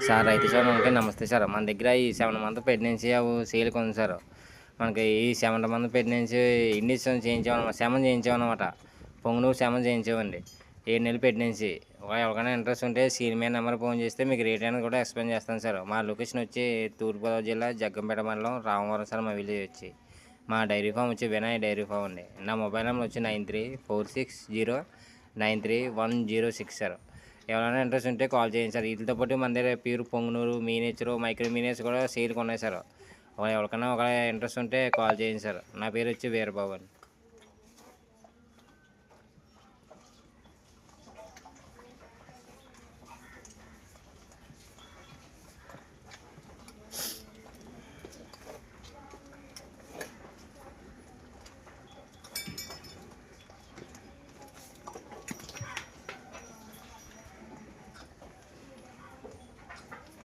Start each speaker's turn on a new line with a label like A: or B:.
A: Sir రైతు సోదరులకి నమస్తే సార్. మన దగ్గర ఈ 7 మంత్ ప్రెగ్నెన్సీ సేల్‌కి ఉంది సార్. మనకి ఈ 7 month pregnancy ఇండిషన్ చేయించామన్నమాట. Semen చేయించామన్నమాట. Punganur semen చేయించామండి. 7 నెలలు ప్రెగ్నెన్సీ. ఎవరికైనా ఇంట్రెస్ట్ ఉంటే స్క్రీన్ మీద నెంబర్‌కి ఫోన్ చేస్తే మీకు రేట్ అనేది కూడా ఎక్స్‌ప్లెయిన్ చేస్తాను సార్. మా లొకేషన్ వచ్చి తూర్పుగోదావరి జిల్లా జగ్గంపేట మండలం రామవరం సార్ మా విలేజ్ వచ్చి. మా డైరీ ఫామ్ వచ్చి వినయ్ డైరీ ఫామ్ అండి. నా మొబైల్ నెంబర్ వచ్చి 9346093106 సార్. ఎవరైనా ఇంట్రెస్ట్ ఉంటే కాల్ చేయండి సార్. వీటితో పాటు మన దగ్గర pure Punganur, miniature, micro miniature కూడా సేల్‌కి ఉన్నాయి సార్. ఎవరికైనా ఒక ఇంట్రెస్ట్ ఉంటే కాల్ చేయండి సార్. నా పేరు వచ్చి వీరబాబు అండి.